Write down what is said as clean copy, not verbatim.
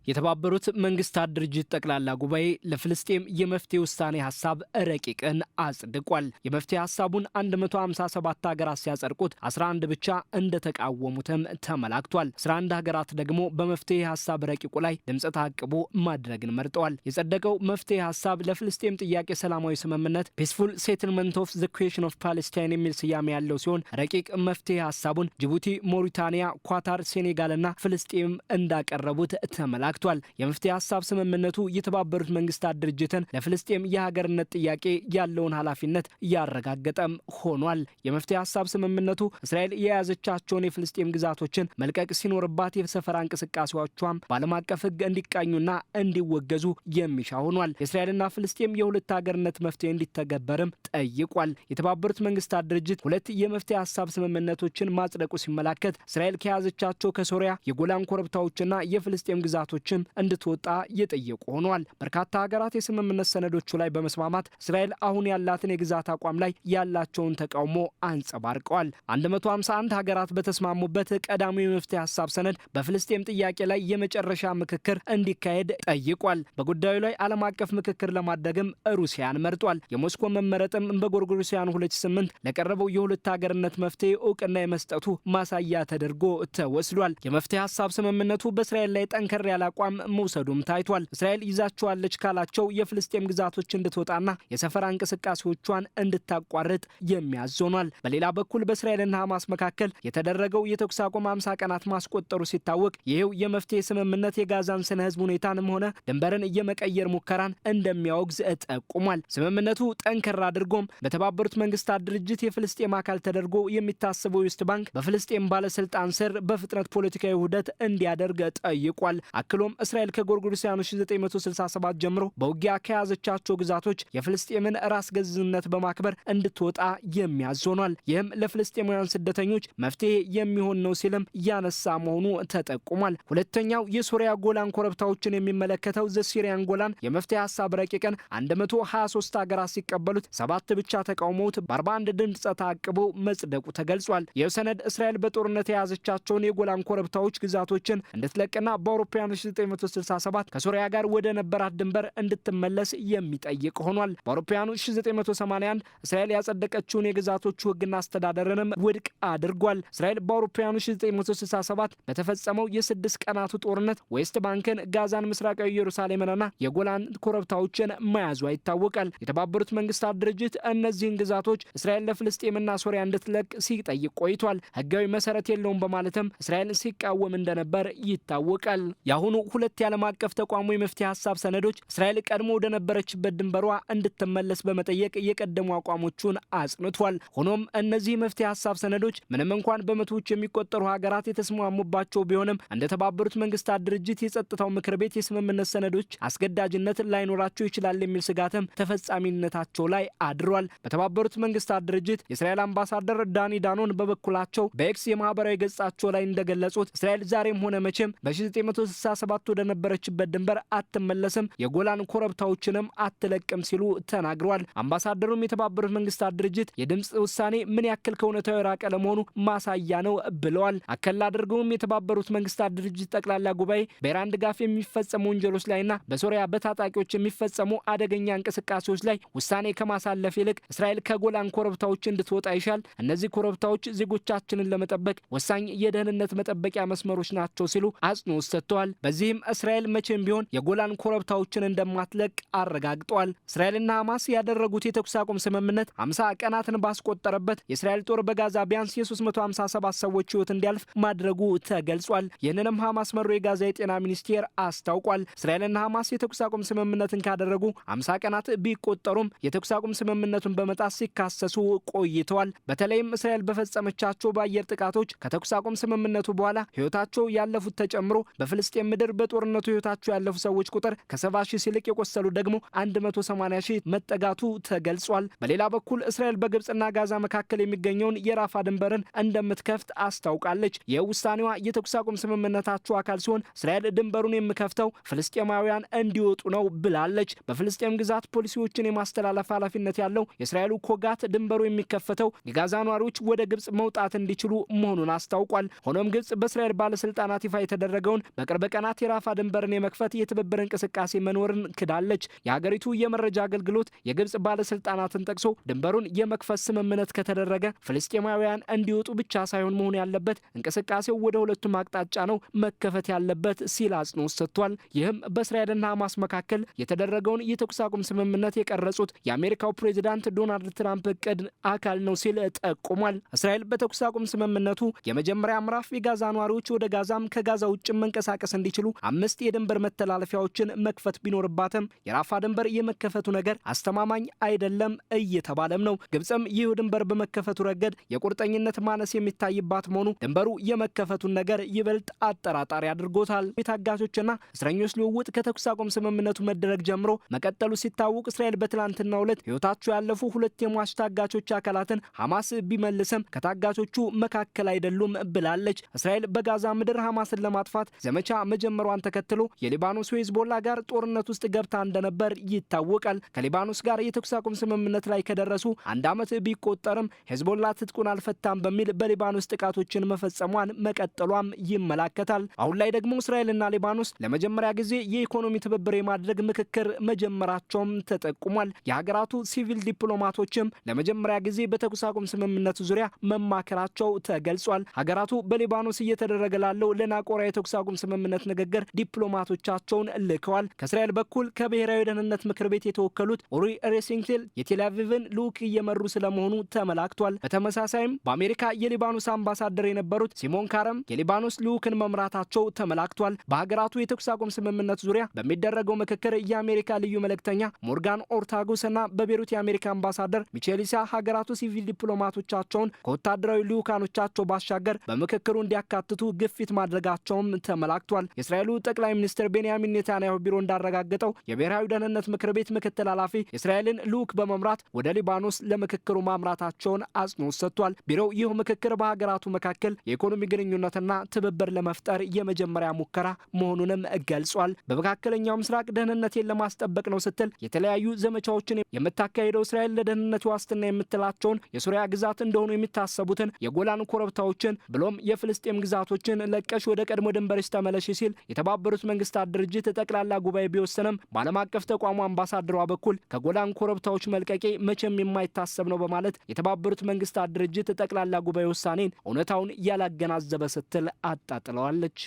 የተባበሩት መንግስታት ድርጅት ጠቅላላ ጉባኤ ለፍልስጤም የመፍትሄ ውሳኔ ሐሳብ ረቂቅን አጽድቋል። የመፍትሄ ሐሳቡን 157 ሀገራት ሲያጸድቁት 11 ብቻ እንደተቃወሙትም ተመላክቷል። 11 ሀገራት ደግሞ በመፍትሄ ሐሳብ ረቂቁ ላይ ድምጽ ተአቅቦ ማድረግን መርጠዋል። የጸደቀው መፍትሄ ሐሳብ ለፍልስጤም ጥያቄ ሰላማዊ ስምምነት ፒስፉል ሴትልመንት ኦፍ ዘ ኩዌሽን ኦፍ ፓለስታይን የሚል ስያሜ ያለው ሲሆን ረቂቅ መፍትሄ ሐሳቡን ጅቡቲ፣ ሞሪታኒያ፣ ኳታር፣ ሴኔጋልና ፍልስጤም እንዳቀረቡት ተመላክቷል። የመፍትሄ ሐሳብ ስምምነቱ የተባበሩት መንግስታት ድርጅትን ለፍልስጤም የሀገርነት ጥያቄ ያለውን ኃላፊነት ያረጋገጠም ሆኗል። የመፍትሄ ሐሳብ ስምምነቱ እስራኤል የያዘቻቸውን የፍልስጤም ግዛቶችን መልቀቅ ሲኖርባት የሰፈራ እንቅስቃሴዎቿም በዓለም አቀፍ ሕግ እንዲቃኙና እንዲወገዙ የሚሻ ሆኗል። የእስራኤልና ፍልስጤም የሁለት ሀገርነት መፍትሄ እንዲተገበርም ጠይቋል። የተባበሩት መንግስታት ድርጅት ሁለት የመፍትሄ ሐሳብ ስምምነቶችን ማጽደቁ ሲመላከት እስራኤል ከያዘቻቸው ከሶሪያ የጎላን ኮረብታዎችና የፍልስጤም ግዛቶች እንድትወጣ የጠየቁ ሆኗል። በርካታ ሀገራት የስምምነት ሰነዶቹ ላይ በመስማማት እስራኤል አሁን ያላትን የግዛት አቋም ላይ ያላቸውን ተቃውሞ አንጸባርቀዋል። 151 ሀገራት በተስማሙበት ቀዳሚው የመፍትሄ ሐሳብ ሰነድ በፍልስጤም ጥያቄ ላይ የመጨረሻ ምክክር እንዲካሄድ ጠይቋል። በጉዳዩ ላይ ዓለም አቀፍ ምክክር ለማድረግም ሩሲያን መርጧል። የሞስኮ መመረጥም በጎርጎሮሳውያኑ 2008 ለቀረበው የሁለት ሀገርነት መፍትሄ እውቅና የመስጠቱ ማሳያ ተደርጎ ተወስዷል። የመፍትሄ ሐሳብ ስምምነቱ በእስራኤል ላይ ጠንከር ያለ አቋም መውሰዱም ታይቷል። እስራኤል ይዛቸዋለች ካላቸው የፍልስጤም ግዛቶች እንድትወጣና የሰፈራ እንቅስቃሴዎቿን እንድታቋርጥ የሚያዝ ሆኗል። በሌላ በኩል በእስራኤልና ሐማስ መካከል የተደረገው የተኩስ አቁም 50 ቀናት ማስቆጠሩ ሲታወቅ ይሄው የመፍትሄ ስምምነት የጋዛን ስነ ህዝብ ሁኔታንም ሆነ ድንበርን የመቀየር ሙከራን እንደሚያወግዝ ጠቁሟል። ስምምነቱ ጠንከር አድርጎም በተባበሩት መንግስታት ድርጅት የፍልስጤም አካል ተደርጎ የሚታሰበው ዌስት ባንክ በፍልስጤም ባለስልጣን ስር በፍጥነት ፖለቲካዊ ውህደት እንዲያደርግ ጠይቋል። አክሎም እስራኤል ከጎርጎሮሳውያኑ 1967 ጀምሮ በውጊያ ከያዘቻቸው ግዛቶች የፍልስጤምን ራስ ገዝነት በማክበር እንድትወጣ የሚያዝ ሆኗል። ይህም ለፍልስጤማውያን ስደተኞች መፍትሄ የሚሆን ነው ሲልም ያነሳ መሆኑ ተጠቁሟል። ሁለተኛው የሶሪያ ጎላን ኮረብታዎችን የሚመለከተው ዘሲሪያን ጎላን የመፍትሄ ሐሳብ ረቂቅን 123 ሀገራት ሲቀበሉት 7 ብቻ ተቃውመውት በ41 ድምፅ ተአቅቦ መጽደቁ ተገልጿል። ይህ ሰነድ እስራኤል በጦርነት የያዘቻቸውን የጎላን ኮረብታዎች ግዛቶችን እንድትለቅና በአውሮፓውያኑ 1967 ከሶሪያ ጋር ወደ ነበራት ድንበር እንድትመለስ የሚጠይቅ ሆኗል። በአውሮፓውያኑ 1981 እስራኤል ያጸደቀችውን የግዛቶቹ ሕግና አስተዳደርንም ውድቅ አድርጓል። እስራኤል በአውሮፓውያኑ 1967 በተፈጸመው የ6 ቀናቱ ጦርነት ዌስት ባንክን፣ ጋዛን፣ ምስራቃዊ ኢየሩሳሌምንና የጎላን ኮረብታዎችን መያዟ ይታወቃል። የተባበሩት መንግስታት ድርጅት እነዚህን ግዛቶች እስራኤል ለፍልስጤምና ሶሪያ እንድትለቅ ሲጠይቅ ቆይቷል። ሕጋዊ መሰረት የለውም በማለትም እስራኤል ሲቃወም እንደነበር ይታወቃል። የአሁኑ ሁለት የዓለም አቀፍ ተቋሙ የመፍትሄ ሐሳብ ሰነዶች እስራኤል ቀድሞ ወደ ነበረችበት ድንበሯ እንድትመለስ በመጠየቅ የቀደሙ አቋሞቹን አጽንቷል። ሆኖም እነዚህ የመፍትሄ ሐሳብ ሰነዶች ምንም እንኳን በመቶዎች የሚቆጠሩ ሀገራት የተስማሙባቸው ቢሆንም እንደተባበሩት መንግስታት ድርጅት የጸጥታው ምክር ቤት የስምምነት ሰነዶች አስገዳጅነት ላይኖራቸው ይችላል የሚል ስጋትም ተፈጻሚነታቸው ላይ አድሯል። በተባበሩት መንግስታት ድርጅት የእስራኤል አምባሳደር ዳኒ ዳኖን በበኩላቸው በኤክስ የማህበራዊ ገጻቸው ላይ እንደገለጹት እስራኤል ዛሬም ሆነ መቼም በ1967 ወደ ነበረችበት ድንበር አትመለስም፣ የጎላን ኮረብታዎችንም አትለቅም ሲሉ ተናግረዋል። አምባሳደሩም የተባበሩት መንግስታት ድርጅት የድምፅ ውሳኔ ምን ያክል ከእውነታው የራቀ ለመሆኑ ማሳያ ነው ብለዋል። አከል አድርገውም የተባበሩት መንግስታት ድርጅት ጠቅላላ ጉባኤ በኢራን ድጋፍ የሚፈጸሙ ወንጀሎች ላይና በሶሪያ በታጣቂዎች የሚፈጸሙ አደገኛ እንቅስቃሴዎች ላይ ውሳኔ ከማሳለፍ ይልቅ እስራኤል ከጎላን ኮረብታዎች እንድትወጣ ይሻል። እነዚህ ኮረብታዎች ዜጎቻችንን ለመጠበቅ ወሳኝ የደህንነት መጠበቂያ መስመሮች ናቸው ሲሉ አጽንኦት ሰጥተዋል። በዚህም እስራኤል መቼም ቢሆን የጎላን ኮረብታዎችን እንደማትለቅ አረጋግጧል። እስራኤልና ሐማስ ያደረጉት የተኩስ አቁም ስምምነት 50 ቀናትን ባስቆጠረበት የእስራኤል ጦር በጋዛ ቢያንስ የ357 ሰዎች ሕይወት እንዲያልፍ ማድረጉ ተገልጿል። ይህንንም ሐማስ መሮ የጋዛ የጤና ሚኒስቴር አስታውቋል። እስራኤልና ሐማስ የተኩስ አቁም ስምምነትን ካደረጉ 50 ቀናት ቢቆጠሩም የተኩስ አቁም ስምምነቱን በመጣስ ሲካሰሱ ቆይተዋል። በተለይም እስራኤል በፈጸመቻቸው በአየር ጥቃቶች ከተኩስ አቁም ስምምነቱ በኋላ ሕይወታቸው ያለፉት ተጨምሮ በፍልስጤም ምድር በጦርነቱ ሕይወታቸው ያለፉ ሰዎች ቁጥር ከ70 ሺህ ሲልቅ የቆሰሉ ደግሞ 180 ሺህ መጠጋቱ ተገልጿል። በሌላ በኩል እስራኤል በግብጽና ጋዛ መካከል የሚገኘውን የራፋ ድንበርን እንደምትከፍት አስታውቃለች። የውሳኔዋ የተኩስ አቁም ስምምነታቸው አካል ሲሆን እስራኤል ድንበሩን የሚከፍተው ፍልስጤማውያን እንዲወጡ ነው ብላለች። በፍልስጤም ግዛት ፖሊሲዎችን የማስተላለፍ ኃላፊነት ያለው የእስራኤሉ ኮጋት ድንበሩ የሚከፈተው የጋዛ ነዋሪዎች ወደ ግብጽ መውጣት እንዲችሉ መሆኑን አስታውቋል። ሆኖም ግብጽ በእስራኤል ባለስልጣናት ይፋ የተደረገውን በቅርብ ቀናት ሀገራት የራፋ ድንበርን የመክፈት የትብብር እንቅስቃሴ መኖርን ክዳለች። የሀገሪቱ የመረጃ አገልግሎት የግብጽ ባለስልጣናትን ጠቅሶ ድንበሩን የመክፈት ስምምነት ከተደረገ ፍልስጤማውያን እንዲወጡ ብቻ ሳይሆን መሆን ያለበት እንቅስቃሴው ወደ ሁለቱም አቅጣጫ ነው መከፈት ያለበት ሲል አጽንኦት ሰጥቷል። ይህም በእስራኤልና ሐማስ መካከል የተደረገውን የተኩስ አቁም ስምምነት የቀረጹት የአሜሪካው ፕሬዚዳንት ዶናልድ ትራምፕ እቅድ አካል ነው ሲል ጠቁሟል። እስራኤል በተኩስ አቁም ስምምነቱ የመጀመሪያ ምዕራፍ የጋዛ ነዋሪዎች ወደ ጋዛም ከጋዛ ውጭ መንቀሳቀስ እንዲችሉ 5 የድንበር መተላለፊያዎችን መክፈት ቢኖርባትም የራፋ ድንበር የመከፈቱ ነገር አስተማማኝ አይደለም እየተባለም ነው። ግብጽም ይህ ድንበር በመከፈቱ ረገድ የቁርጠኝነት ማነስ የሚታይባት መሆኑ ድንበሩ የመከፈቱን ነገር ይበልጥ አጠራጣሪ አድርጎታል። የታጋቾችና እስረኞች ልውውጥ ከተኩስ አቁም ስምምነቱ መደረግ ጀምሮ መቀጠሉ ሲታወቅ እስራኤል በትላንትናው ዕለት ሕይወታቸው ያለፉ 2 የሟች ታጋቾች አካላትን ሐማስ ቢመልስም ከታጋቾቹ መካከል አይደሉም ብላለች። እስራኤል በጋዛ ምድር ሐማስን ለማጥፋት ዘመቻ መጀመሯን ተከትሎ የሊባኖስ ሂዝቦላ ጋር ጦርነት ውስጥ ገብታ እንደነበር ይታወቃል። ከሊባኖስ ጋር የተኩስ አቁም ስምምነት ላይ ከደረሱ 1 ዓመት ቢቆጠርም ሂዝቦላ ትጥቁን አልፈታም በሚል በሊባኖስ ጥቃቶችን መፈጸሟን መቀጠሏም ይመላከታል። አሁን ላይ ደግሞ እስራኤልና ሊባኖስ ለመጀመሪያ ጊዜ የኢኮኖሚ ትብብር የማድረግ ምክክር መጀመራቸውም ተጠቁሟል። የሀገራቱ ሲቪል ዲፕሎማቶችም ለመጀመሪያ ጊዜ በተኩስ አቁም ስምምነቱ ዙሪያ መማከራቸው ተገልጿል። ሀገራቱ በሊባኖስ እየተደረገ ላለው ለናቆራ የተኩስ አቁም ስምምነት ንግግር ዲፕሎማቶቻቸውን ልከዋል። ከእስራኤል በኩል ከብሔራዊ ደህንነት ምክር ቤት የተወከሉት ኡሪ ሬሲንክቴል የቴል አቪቭን ልዑክ እየመሩ ስለመሆኑ ተመላክቷል። በተመሳሳይም በአሜሪካ የሊባኖስ አምባሳደር የነበሩት ሲሞን ካረም የሊባኖስ ልዑክን መምራታቸው ተመላክቷል። በሀገራቱ የተኩስ አቁም ስምምነት ዙሪያ በሚደረገው ምክክር የአሜሪካ ልዩ መልእክተኛ ሞርጋን ኦርታጎስ እና በቤሩት የአሜሪካ አምባሳደር ሚቼሊሳ ሀገራቱ ሲቪል ዲፕሎማቶቻቸውን ከወታደራዊ ልዑካኖቻቸው ባሻገር በምክክሩ እንዲያካትቱ ግፊት ማድረጋቸውም ተመላክቷል። የእስራኤሉ ጠቅላይ ሚኒስትር ቤንያሚን ኔታንያሁ ቢሮ እንዳረጋገጠው የብሔራዊ ደህንነት ምክር ቤት ምክትል ኃላፊ የእስራኤልን ልዑክ በመምራት ወደ ሊባኖስ ለምክክሩ ማምራታቸውን አጽንኦት ሰጥቷል። ቢሮው ይህ ምክክር በሀገራቱ መካከል የኢኮኖሚ ግንኙነትና ትብብር ለመፍጠር የመጀመሪያ ሙከራ መሆኑንም ገልጿል። በመካከለኛው ምስራቅ ደህንነቴን ለማስጠበቅ ነው ስትል የተለያዩ ዘመቻዎችን የምታካሄደው እስራኤል ለደህንነት ዋስትና የምትላቸውን የሱሪያ ግዛት እንደሆኑ የሚታሰቡትን የጎላን ኮረብታዎችን ብሎም የፍልስጤም ግዛቶችን ለቀሽ ወደ ቀድሞ ድንበርሽ ተመለሽ ሲል የተባበሩት መንግስታት ድርጅት ጠቅላላ ጉባኤ ቢወሰንም በዓለም አቀፍ ተቋሙ አምባሳደሯ በኩል ከጎላን ኮረብታዎች መልቀቄ መቼም የማይታሰብ ነው በማለት የተባበሩት መንግስታት ድርጅት ጠቅላላ ጉባኤ ውሳኔን እውነታውን ያላገናዘበ ስትል አጣጥለዋለች።